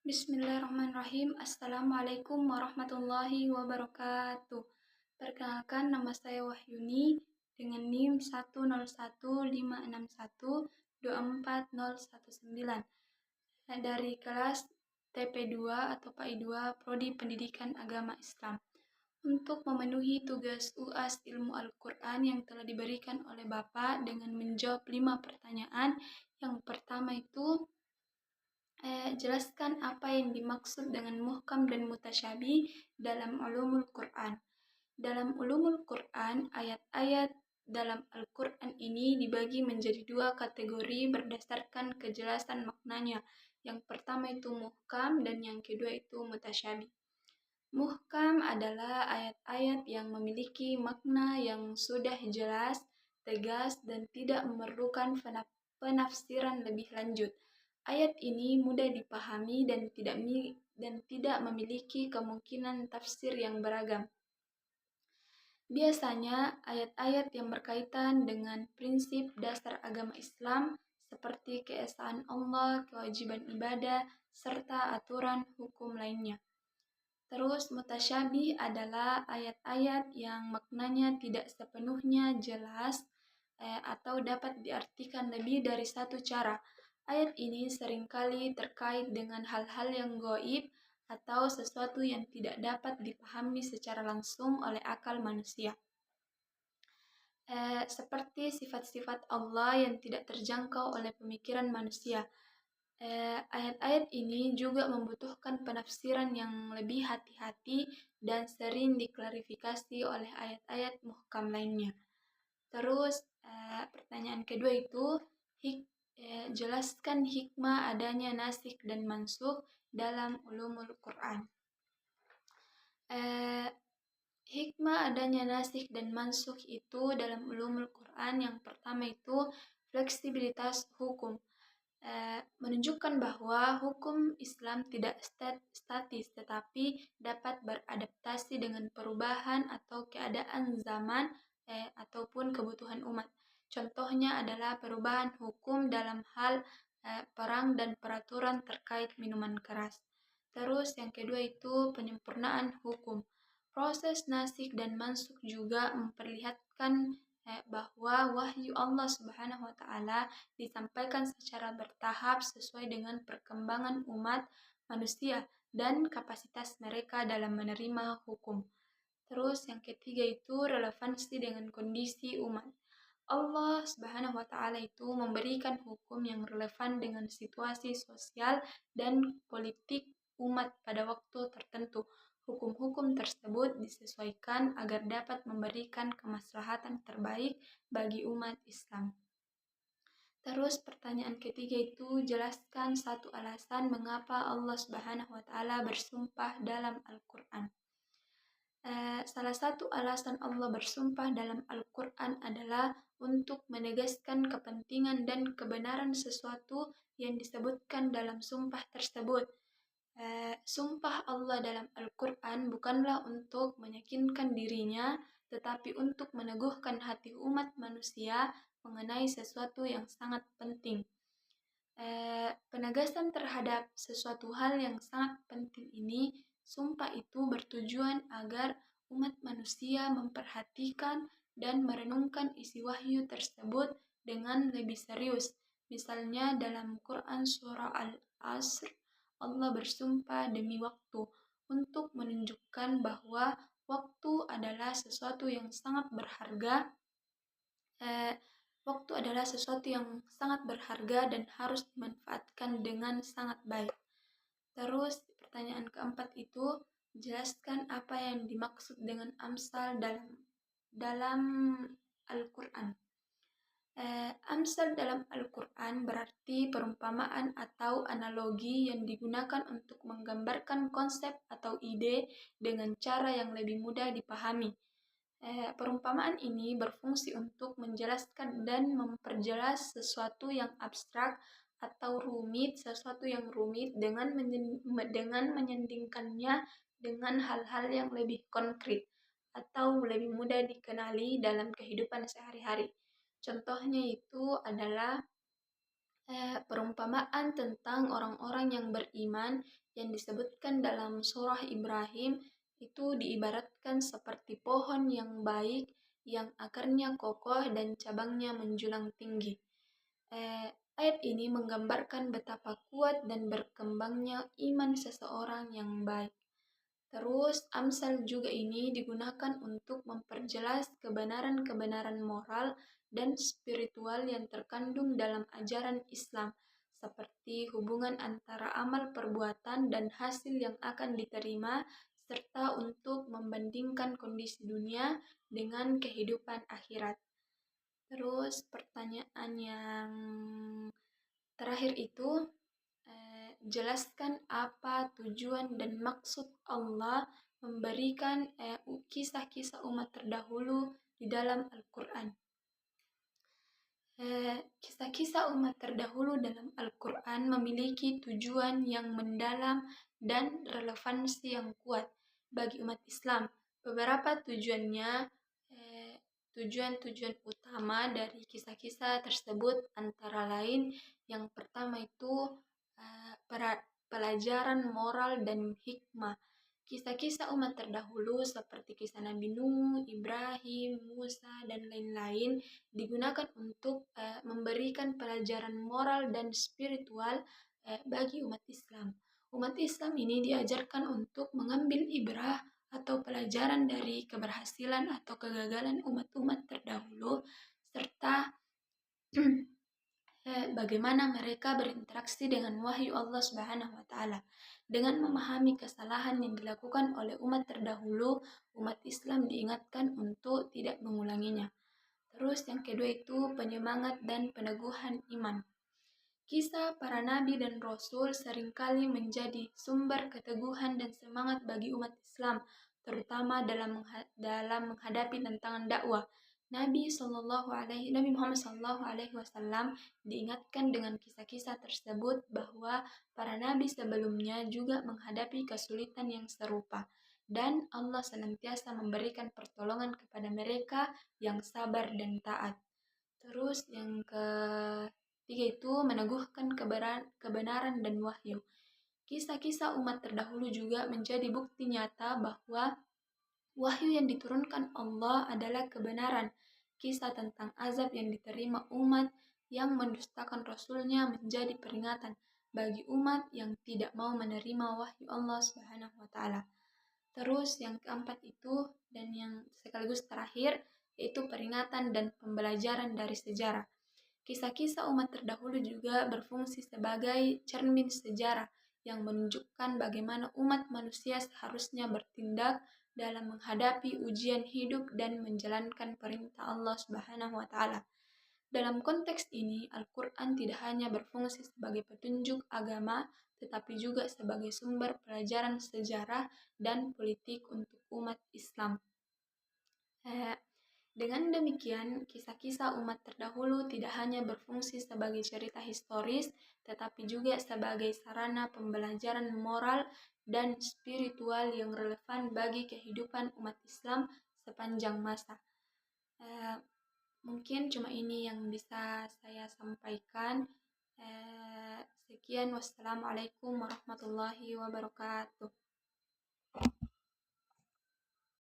Bismillahirrahmanirrahim. Assalamualaikum warahmatullahi wabarakatuh. Perkenalkan, nama saya Wahyuni dengan NIM 10156124019 dari kelas TP2 atau PAI 2 Prodi Pendidikan Agama Islam. Untuk memenuhi tugas UAS Ilmu Al-Quran yang telah diberikan oleh Bapak dengan menjawab 5 pertanyaan. Yang pertama itu, jelaskan apa yang dimaksud dengan muhkam dan mutasyabih dalam ulumul Quran. Dalam ulumul Quran, ayat-ayat dalam Al-Quran ini dibagi menjadi 2 kategori berdasarkan kejelasan maknanya. Yang pertama itu muhkam dan yang kedua itu mutasyabih. Muhkam adalah ayat-ayat yang memiliki makna yang sudah jelas, tegas, dan tidak memerlukan penafsiran lebih lanjut. Ayat ini mudah dipahami dan tidak memiliki kemungkinan tafsir yang beragam. Biasanya, ayat-ayat yang berkaitan dengan prinsip dasar agama Islam seperti keesaan Allah, kewajiban ibadah, serta aturan hukum lainnya. Terus mutasyabih adalah ayat-ayat yang maknanya tidak sepenuhnya jelas atau dapat diartikan lebih dari satu cara. Ayat ini seringkali terkait dengan hal-hal yang gaib atau sesuatu yang tidak dapat dipahami secara langsung oleh akal manusia. Seperti sifat-sifat Allah yang tidak terjangkau oleh pemikiran manusia. Ayat-ayat ini juga membutuhkan penafsiran yang lebih hati-hati dan sering diklarifikasi oleh ayat-ayat muhkam lainnya. Terus pertanyaan kedua itu, jelaskan hikmah adanya nasikh dan mansukh dalam ulumul Quran. Hikmah adanya nasikh dan mansukh itu dalam ulumul Quran, yang pertama itu fleksibilitas hukum. Menunjukkan bahwa hukum Islam tidak statis tetapi dapat beradaptasi dengan perubahan atau keadaan zaman ataupun kebutuhan umat. Contohnya adalah perubahan hukum dalam hal perang dan peraturan terkait minuman keras. Terus yang kedua itu penyempurnaan hukum. Proses nasikh dan mansukh juga memperlihatkan bahwa wahyu Allah Subhanahu wa Ta'ala disampaikan secara bertahap sesuai dengan perkembangan umat manusia dan kapasitas mereka dalam menerima hukum. Terus yang ketiga itu relevansi dengan kondisi umat. Allah Subhanahu wa Ta'ala itu memberikan hukum yang relevan dengan situasi sosial dan politik umat pada waktu tertentu. Hukum-hukum tersebut disesuaikan agar dapat memberikan kemaslahatan terbaik bagi umat Islam. Terus pertanyaan ketiga itu, jelaskan satu alasan mengapa Allah Subhanahu wa Ta'ala bersumpah dalam Al-Quran. Salah satu alasan Allah bersumpah dalam Al-Quran adalah untuk menegaskan kepentingan dan kebenaran sesuatu yang disebutkan dalam sumpah tersebut. Sumpah Allah dalam Al-Quran bukanlah untuk meyakinkan dirinya, tetapi untuk meneguhkan hati umat manusia mengenai sesuatu yang sangat penting. Penegasan terhadap sesuatu hal yang sangat penting ini, sumpah itu bertujuan agar umat manusia memperhatikan dan merenungkan isi wahyu tersebut dengan lebih serius. Misalnya dalam Quran surah Al-Asr, Allah bersumpah demi waktu untuk menunjukkan bahwa waktu adalah sesuatu yang sangat berharga. Waktu adalah sesuatu yang sangat berharga dan harus dimanfaatkan dengan sangat baik. Terus pertanyaan keempat itu, jelaskan apa yang dimaksud dengan amsal dalam Al-Quran. Amsal dalam Al-Quran berarti perumpamaan atau analogi yang digunakan untuk menggambarkan konsep atau ide dengan cara yang lebih mudah dipahami. Perumpamaan ini berfungsi untuk menjelaskan dan memperjelas sesuatu yang abstrak atau sesuatu yang rumit dengan menyandingkannya dengan hal-hal yang lebih konkret atau lebih mudah dikenali dalam kehidupan sehari-hari. Contohnya itu adalah Perumpamaan tentang orang-orang yang beriman yang disebutkan dalam surah Ibrahim itu diibaratkan seperti pohon yang baik yang akarnya kokoh dan cabangnya menjulang tinggi. Eh, Ayat ini menggambarkan betapa kuat dan berkembangnya iman seseorang yang baik. Terus, Amsal juga ini digunakan untuk memperjelas kebenaran-kebenaran moral dan spiritual yang terkandung dalam ajaran Islam, seperti hubungan antara amal perbuatan dan hasil yang akan diterima, serta untuk membandingkan kondisi dunia dengan kehidupan akhirat. Terus, pertanyaan yang terakhir itu, jelaskan apa tujuan dan maksud Allah memberikan kisah-kisah umat terdahulu di dalam Al-Quran. Kisah-kisah umat terdahulu dalam Al-Quran memiliki tujuan yang mendalam dan relevansi yang kuat bagi umat Islam. Beberapa tujuan utama dari kisah-kisah tersebut antara lain yang pertama itu pelajaran moral dan hikmah. Kisah-kisah umat terdahulu seperti kisah Nabi Nuh, Ibrahim, Musa, dan lain-lain digunakan untuk memberikan pelajaran moral dan spiritual bagi umat Islam. Umat Islam ini diajarkan untuk mengambil ibrah atau pelajaran dari keberhasilan atau kegagalan umat-umat terdahulu, serta bagaimana mereka berinteraksi dengan wahyu Allah Subhanahu wa Ta'ala. Dengan memahami kesalahan yang dilakukan oleh umat terdahulu, umat Islam diingatkan untuk tidak mengulanginya. Terus yang kedua itu penyemangat dan peneguhan iman. Kisah para nabi dan rasul seringkali menjadi sumber keteguhan dan semangat bagi umat Islam, terutama dalam menghadapi tantangan dakwah. Nabi Muhammad SAW diingatkan dengan kisah-kisah tersebut bahwa para nabi sebelumnya juga menghadapi kesulitan yang serupa, dan Allah senantiasa memberikan pertolongan kepada mereka yang sabar dan taat. Terus yang ketiga itu meneguhkan kebenaran dan wahyu. Kisah-kisah umat terdahulu juga menjadi bukti nyata bahwa wahyu yang diturunkan Allah adalah kebenaran. Kisah tentang azab yang diterima umat yang mendustakan Rasulnya menjadi peringatan bagi umat yang tidak mau menerima wahyu Allah Subhanahu wa Ta'ala. Terus yang keempat itu dan yang sekaligus terakhir yaitu peringatan dan pembelajaran dari sejarah. Kisah-kisah umat terdahulu juga berfungsi sebagai cermin sejarah yang menunjukkan bagaimana umat manusia seharusnya bertindak dalam menghadapi ujian hidup dan menjalankan perintah Allah Subhanahu wa Ta'ala. Dalam konteks ini, Al-Quran tidak hanya berfungsi sebagai petunjuk agama, tetapi juga sebagai sumber pelajaran sejarah dan politik untuk umat Islam. Dengan demikian, kisah-kisah umat terdahulu tidak hanya berfungsi sebagai cerita historis, tetapi juga sebagai sarana pembelajaran moral dan spiritual yang relevan bagi kehidupan umat Islam sepanjang masa. Mungkin cuma ini yang bisa saya sampaikan. Sekian, wassalamualaikum warahmatullahi wabarakatuh.